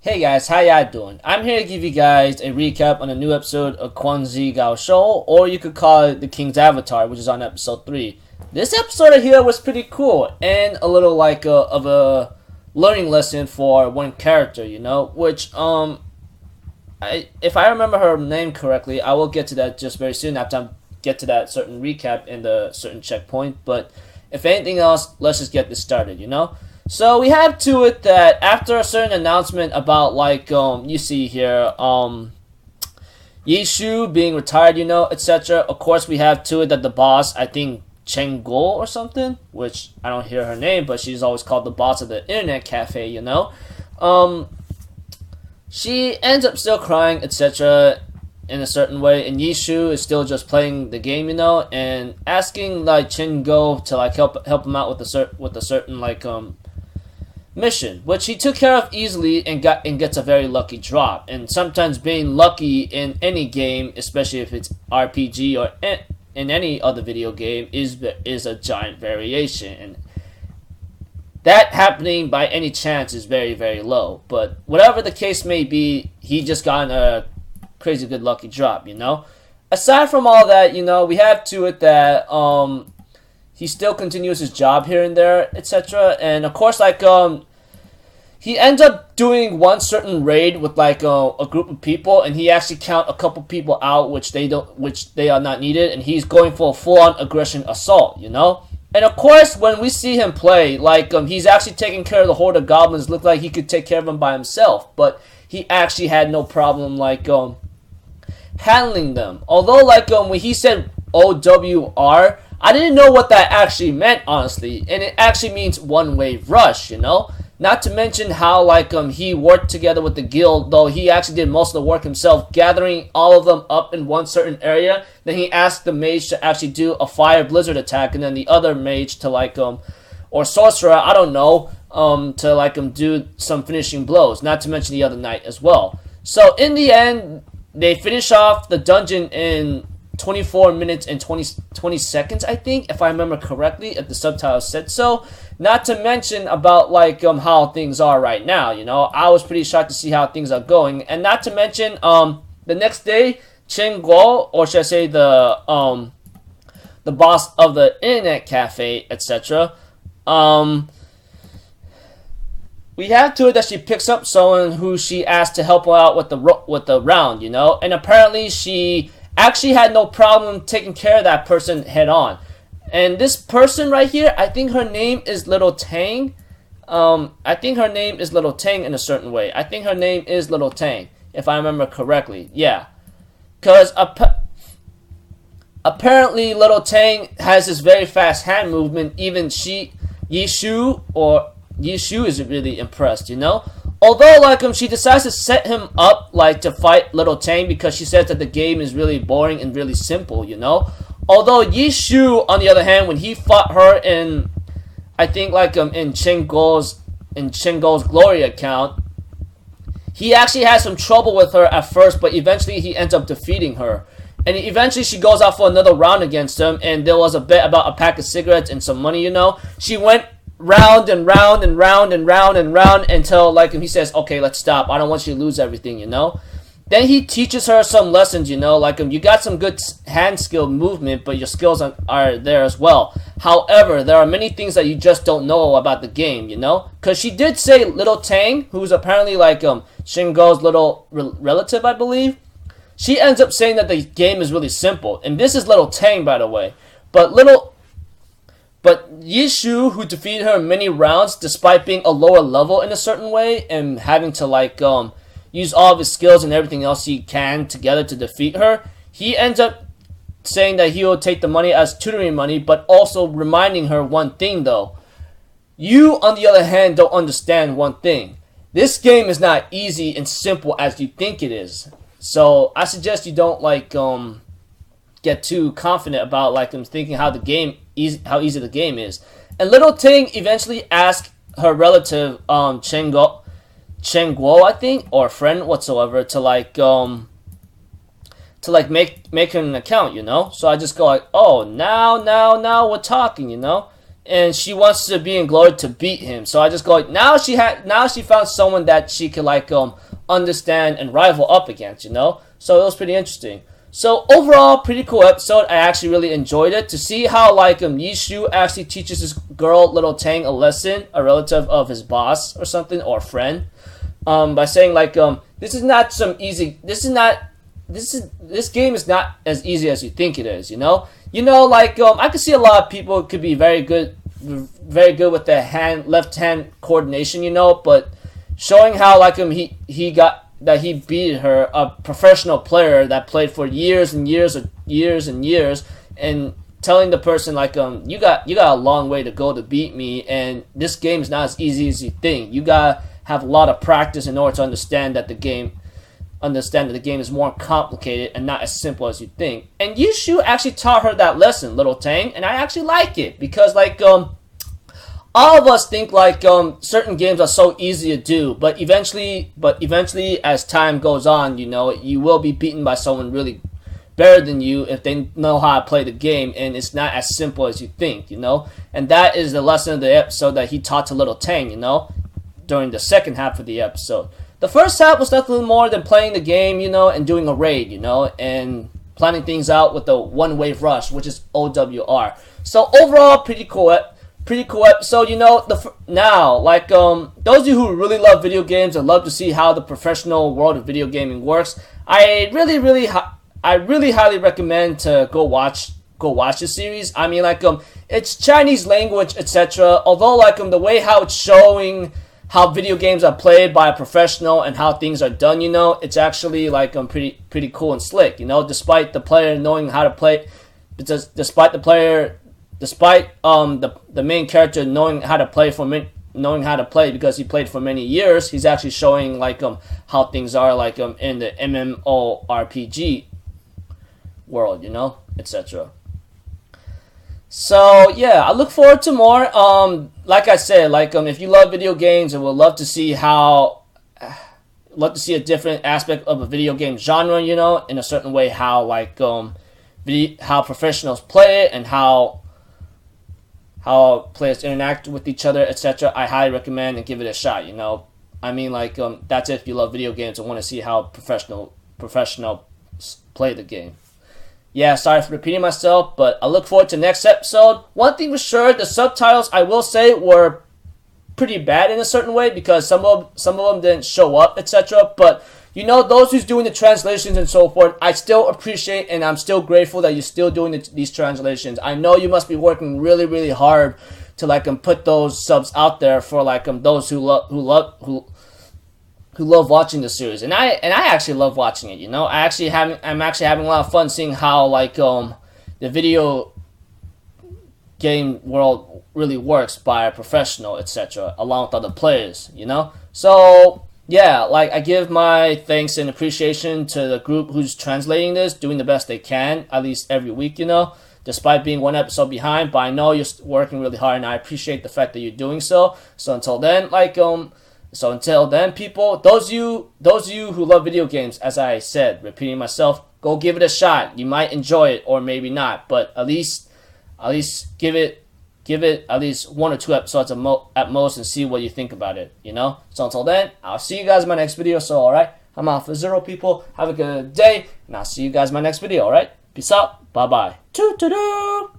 Hey guys, how y'all doing? I'm here to give you guys a recap on a new episode of Quan Zhi Gao Shou, or you could call it The King's Avatar, which is on episode 3. This episode here was pretty cool, and a little like of a learning lesson for one character, which, if I remember her name correctly, I will get to that just very soon after I get to that certain recap in the certain checkpoint, but if anything else, let's just get this started. So we have to it that after a certain announcement about you see here Yi Shu being retired, etc. Of course we have to it that the boss, I think Chen Guo or something, which I don't hear her name, but she's always called the boss of the internet cafe, she ends up still crying, etc. in a certain way, and Yi Shu is still just playing the game, and asking Chen Guo to help him out with a certain mission, which he took care of easily and gets a very lucky drop. And sometimes being lucky in any game, especially if it's RPG or in any other video game, is a giant variation, and that happening by any chance is very, very low. But whatever the case may be, he just got a crazy good lucky drop. Aside from all that, we have to it that he still continues his job here and there, etc. And of course, he ends up doing one certain raid with a group of people, and he actually count a couple people out, which they are not needed, and he's going for a full-on aggression assault, And of course, when we see him play, he's actually taking care of the horde of goblins. Looked like he could take care of them by himself, but he actually had no problem handling them. Although when he said OWR, I didn't know what that actually meant, honestly, and it actually means one-way rush, Not to mention how he worked together with the guild, though he actually did most of the work himself, gathering all of them up in one certain area. Then he asked the mage to actually do a fire blizzard attack, and then the other mage to or sorcerer, I don't know, to do some finishing blows. Not to mention the other knight as well. So in the end, they finish off the dungeon in 24 minutes and 20 seconds, I think, if I remember correctly, if the subtitle said so. Not to mention about how things are right now, I was pretty shocked to see how things are going. And not to mention the next day, Chen Guo, or should I say the boss of the internet cafe, etc. We have to it that she picks up someone who she asked to help her out with the round, and apparently she actually had no problem taking care of that person head on. And this person right here, I think her name is Little Tang. I think her name is Little Tang in a certain way. I think her name is Little Tang, if I remember correctly. Yeah. Because apparently Little Tang has this very fast hand movement. Even Yi Shu is really impressed, Although, she decides to set him up, to fight Little Tang because she says that the game is really boring and really simple, Although Yi Shu, on the other hand, when he fought her in, I think, in Chen Guo's Glory account, he actually had some trouble with her at first, but eventually he ends up defeating her. And eventually she goes out for another round against him, and there was a bet about a pack of cigarettes and some money, She went round and round and round and round and round until he says, okay, let's stop, I don't want you to lose everything, Then he teaches her some lessons, you got some good hand skill movement, but your skills are there as well. However, there are many things that you just don't know about the game, Because she did say Little Tang, who's apparently Shingo's little relative, I believe. She ends up saying that the game is really simple. And this is Little Tang, by the way. But Yi Shu, who defeated her in many rounds, despite being a lower level in a certain way, and having to use all of his skills and everything else he can together to defeat her, he ends up saying that he will take the money as tutoring money, but also reminding her one thing, though. You, on the other hand, don't understand one thing. This game is not easy and simple as you think it is. So I suggest you don't get too confident about thinking how easy the game is. And Little Ting eventually asked her relative Chen Guo, I think, or friend whatsoever, to make her an account, So I just go oh, now we're talking, and she wants to be in glory to beat him. So I just go, now she found someone that she could like understand and rival up against, you know. So it was pretty interesting. So overall, pretty cool episode. I actually really enjoyed it to see how like Yi Shu actually teaches this girl Little Tang a lesson, a relative of his boss or something, or friend, by saying like this is not some easy. This game is not as easy as you think it is. You know, like I could see a lot of people could be very good with the left hand coordination. You know, but showing how like he beat her, a professional player that played for years and years, and telling the person like you got a long way to go to beat me, and this game is not as easy as you think. You gotta have a lot of practice in order to understand that the game is more complicated and not as simple as you think. And Yi Shu actually taught her that lesson, Little Tang, and I actually like it because like all of us think like certain games are so easy to do, but eventually as time goes on, you know, you will be beaten by someone really better than you if they know how to play the game, and it's not as simple as you think, you know. And that is the lesson of the episode that he taught to Little Tang, you know, during the second half of the episode. The first half was nothing more than playing the game, you know, and doing a raid, you know, and planning things out with the one wave rush, which is OWR. So overall, pretty cool episode, you know. Now, like those of you who really love video games and love to see how the professional world of video gaming works, I really highly recommend to go watch the series. I mean, like it's Chinese language, etc. Although like the way how it's showing how video games are played by a professional and how things are done, you know, it's actually like pretty cool and slick, you know. Despite the player knowing how to play, despite the main character knowing how to play because he played for many years, he's actually showing like how things are like in the MMORPG world, you know, etc. So yeah, I look forward to more. Like I said, like if you love video games and would love to see a different aspect of a video game genre, you know, in a certain way, how like how professionals play it and how players interact with each other, etc. I highly recommend and give it a shot, you know. I mean, like that's it if you love video games and want to see how professionals play the game. Yeah, sorry for repeating myself, but I look forward to next episode. One thing for sure, the subtitles, I will say, were pretty bad in a certain way because some of them didn't show up, etc. But you know, those who's doing the translations and so forth, I still appreciate and I'm still grateful that you're still doing these translations. I know you must be working really hard to like put those subs out there for like those who love watching the series, and I actually love watching it. You know, I'm actually having a lot of fun seeing how like the video game world really works by a professional, etc., along with other players. You know, so yeah, like I give my thanks and appreciation to the group who's translating this, doing the best they can, at least every week. You know, despite being one episode behind, but I know you're working really hard, and I appreciate the fact that you're doing so. So until then, people, those of you who love video games, as I said, repeating myself, go give it a shot. You might enjoy it or maybe not, but at least give it at least 1 or 2 episodes at most and see what you think about it, you know? So until then, I'll see you guys in my next video. So alright, I'm out for Zero, people. Have a good day, and I'll see you guys in my next video, alright? Peace out. Bye-bye. Toot-toot-doo!